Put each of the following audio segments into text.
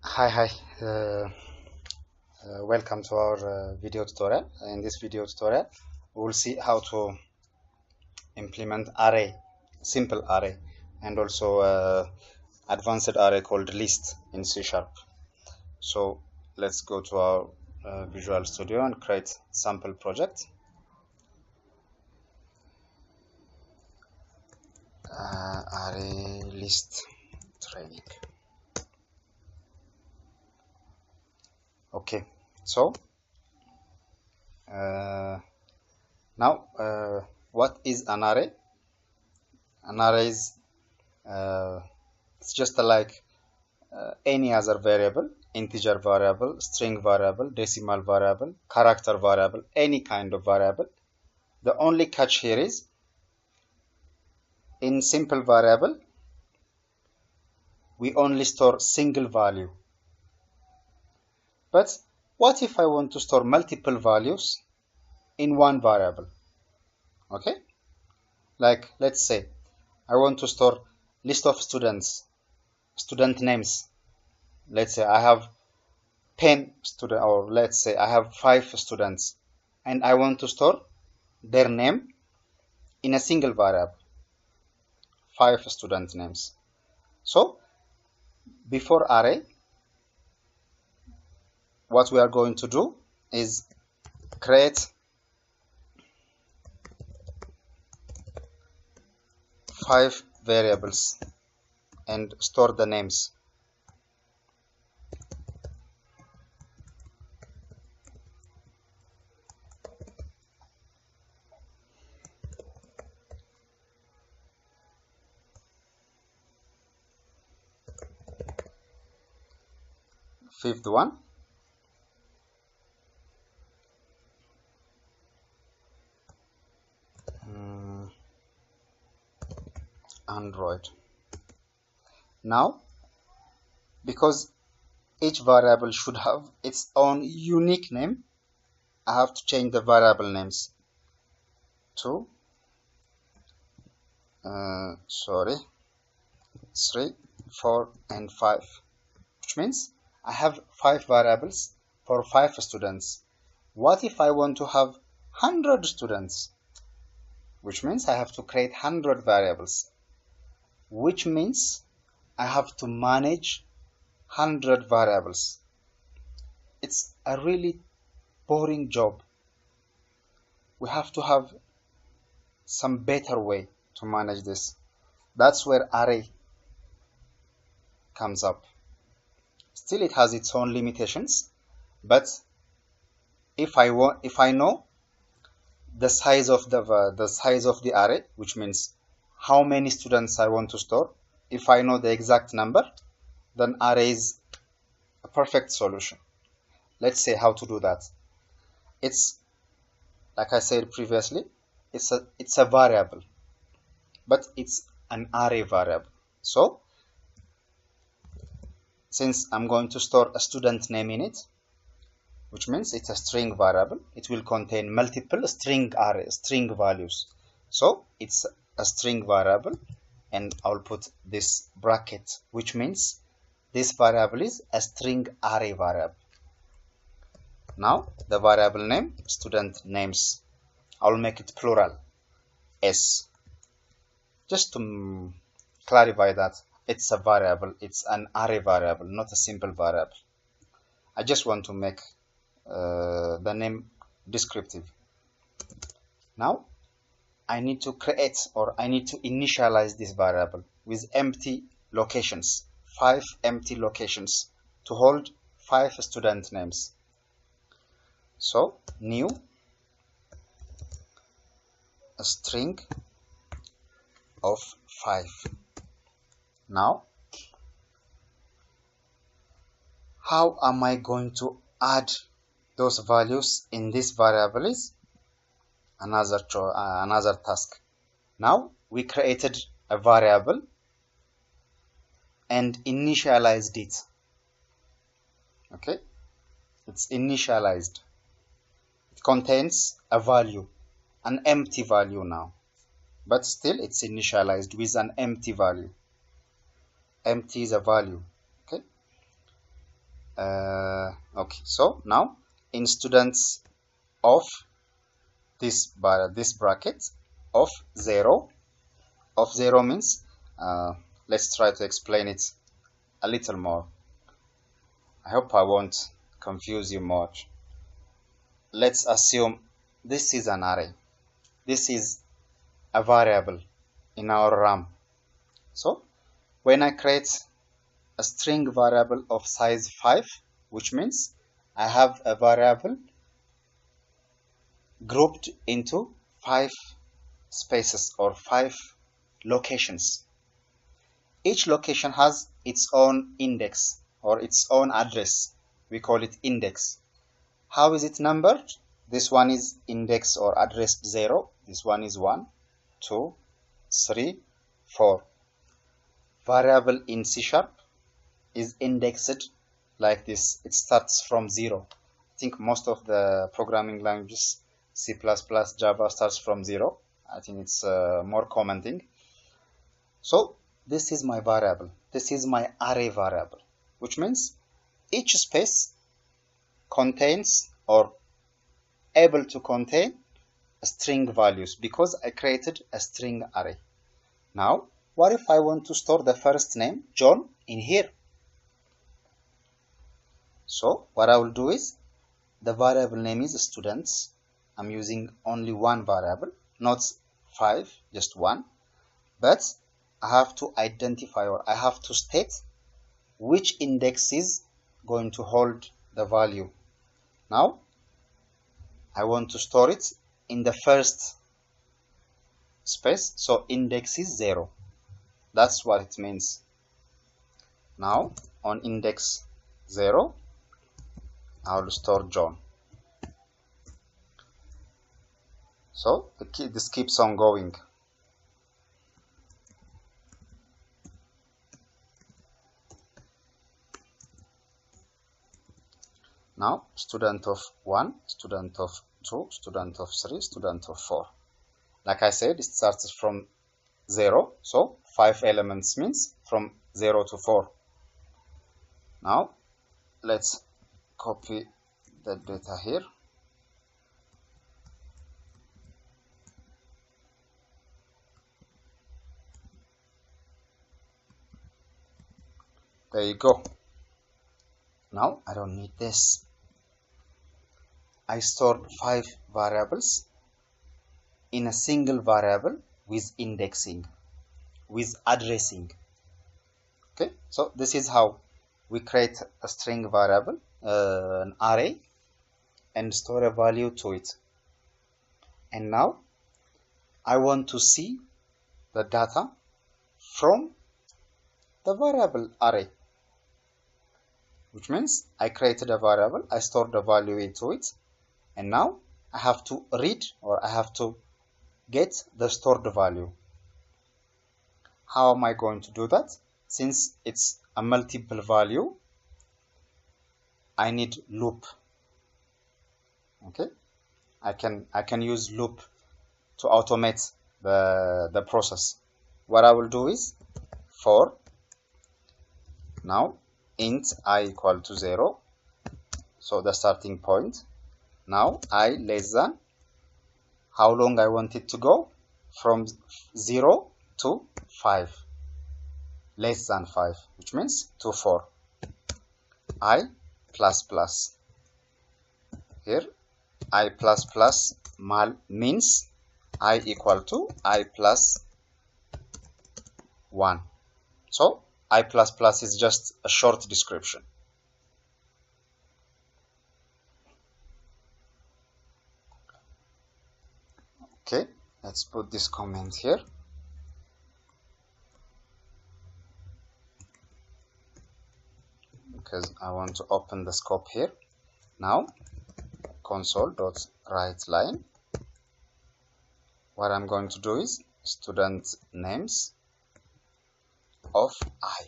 Hi. Welcome to our video tutorial. In this video tutorial, we will see how to implement array, simple array, and also advanced array called list in C#. So let's go to our Visual Studio and create sample project. Array list training. Okay, so now what is an array? An array is it's just like any other variable, integer variable, string variable, decimal variable, character variable, any kind of variable. The only catch here is in simple variable we only store single value. But what if I want to store multiple values in one variable? Okay, like let's say I want to store list of students, student names. Let's say I have 10 students, or let's say I have 5 students, and I want to store their name in a single variable, 5 student names. So before array, what we are going to do is create 5 variables and store the names. Fifth one, Android. Now, because each variable should have its own unique name, I have to change the variable names to 3, 4, and 5, which means I have 5 variables for 5 students. What if I want to have 100 students? Which means I have to create 100 variables, which means I have to manage 100 variables. It's a really boring job. We have to have some better way to manage this. That's where array comes up. Still, it has its own limitations, but if I know the size of the array, which means how many students I want to store, if I know the exact number, then array is a perfect solution. Let's say how to do that. It's like I said previously, it's a variable, but it's an array variable. So since I'm going to store a student name in it, which means it's a string variable, it will contain multiple string values. So it's a string variable, and I'll put this bracket, which means this variable is a string array variable. Now the variable name, student names, I'll make it plural, S, just to clarify that it's a variable, it's an array variable, not a simple variable. I just want to make the name descriptive. Now I need to create, or I need to initialize this variable with empty locations, 5 empty locations to hold 5 student names. So new a string of 5. Now how am I going to add those values in this variable is another task. Now we created a variable and initialized it. Okay, it's initialized. It contains a value, an empty value now, but still it's initialized with an empty value. Empty is a value. Okay, Okay, so now in students of this bracket of 0, means let's try to explain it a little more. I hope I won't confuse you much. Let's assume this is an array. This is a variable in our RAM. So when I create a string variable of size 5, which means I have a variable grouped into 5 spaces or 5 locations. Each location has its own index or its own address. We call it index. How is it numbered? This one is index or address 0. This one is 1, 2, 3, 4. Variable in C# is indexed like this. It starts from 0. I think most of the programming languages, C++, Java, starts from 0. I think it's a more common thing. So this is my variable. This is my array variable, which means each space contains or able to contain string values because I created a string array. Now, what if I want to store the first name, John, in here? So what I will do is, the variable name is students. I'm using only one variable, not 5, just one. But I have to identify, or I have to state which index is going to hold the value. Now I want to store it in the first space, so index is 0. That's what it means. Now on index 0, I will store John. So this keeps on going. Now student of 1, student of 2, student of 3, student of 4. Like I said, it starts from 0, so 5 elements means from 0 to 4. Now let's copy the data here. There you go. Now I don't need this. I stored 5 variables in a single variable with indexing, with addressing. Okay, so this is how we create a string variable, an array, and store a value to it. And now I want to see the data from the variable array, which means I created a variable, I stored the value into it, and now I have to read, or I have to get the stored value. How am I going to do that? Since it's a multiple value, I need loop. Okay, I can use loop to automate the process. What I will do is, for now int I equal to 0, so the starting point. Now I less than how long I want it to go, from 0 to 5, less than 5, which means to 4. I plus plus. Here I plus plus means I equal to I plus 1. So I plus plus is just a short description. Okay, let's put this comment here. Because I want to open the scope here. Now console.writeLine. What I'm going to do is student names of I.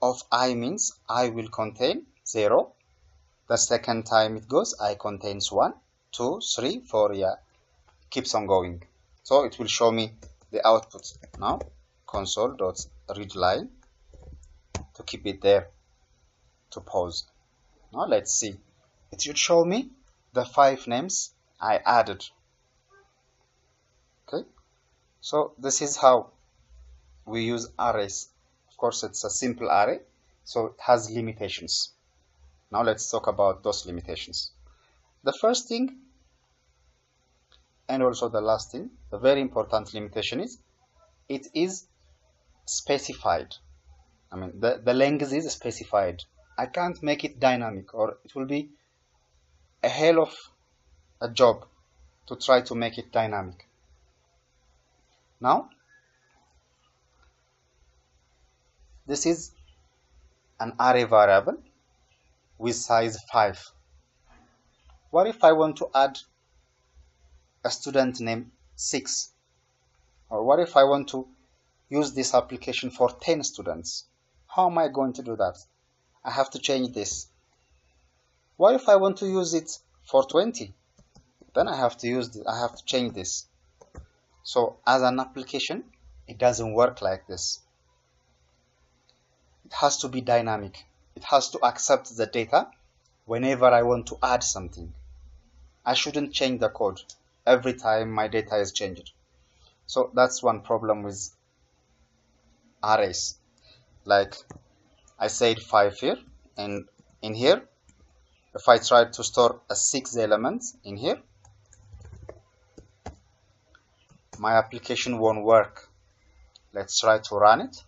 Of I means I will contain 0. The second time it goes, I contains 1, 2, 3, 4, yeah, keeps on going. So it will show me the output. Now console.readLine to keep it there to pause. Now let's see. It should show me the 5 names I added. Okay, so this is how we use arrays. Of course, it's a simple array, so it has limitations. Now let's talk about those limitations. The first thing, and also the last thing, the very important limitation is it is specified. I mean, the length is specified. I can't make it dynamic, or it will be a hell of a job to try to make it dynamic. Now, this is an array variable with size 5. What if I want to add a student name 6? Or what if I want to use this application for 10 students? How am I going to do that? I have to change this. What if I want to use it for 20? Then I have to change this. So as an application, it doesn't work like this. It has to be dynamic. It has to accept the data whenever I want to add something. I shouldn't change the code every time my data is changed. So that's one problem with arrays. Like I said 5 here, and in here, if I try to store a 6 element in here, my application won't work. Let's try to run it.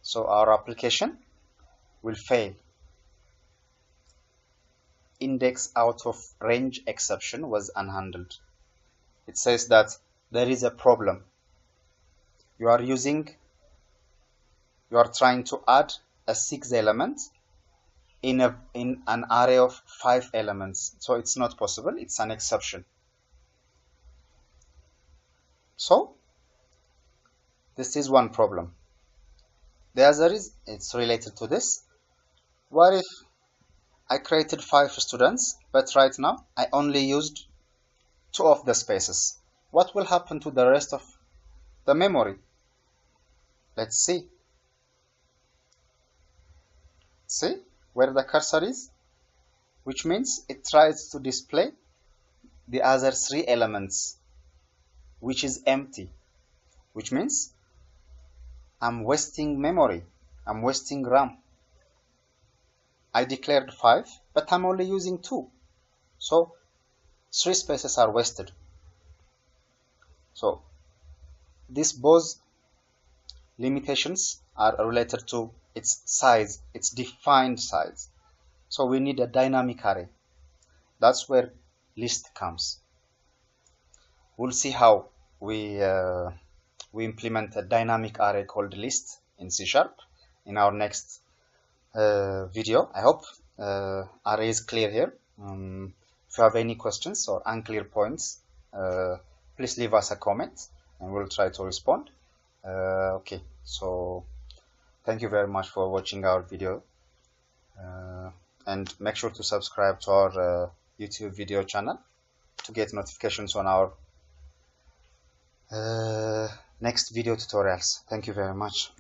So our application will fail. Index out of range exception was unhandled. It says that there is a problem. You are trying to add a 6 element in an array of 5 elements. So it's not possible. It's an exception. So this is one problem. The other is, it's related to this. What if I created 5 students, but right now I only used 2 of the spaces? What will happen to the rest of the memory? Let's see. See where the cursor is? Which means it tries to display the other 3 elements, which is empty. Which means I'm wasting memory. I'm wasting RAM. I declared 5, but I'm only using 2. So 3 spaces are wasted. So these both limitations are related to its size, its defined size. So we need a dynamic array. That's where list comes. We'll see how we implement a dynamic array called list in C# in our next video. I hope array is clear here. If you have any questions or unclear points, please leave us a comment and we'll try to respond. Okay, so thank you very much for watching our video, and make sure to subscribe to our YouTube video channel to get notifications on our next video tutorials. Thank you very much.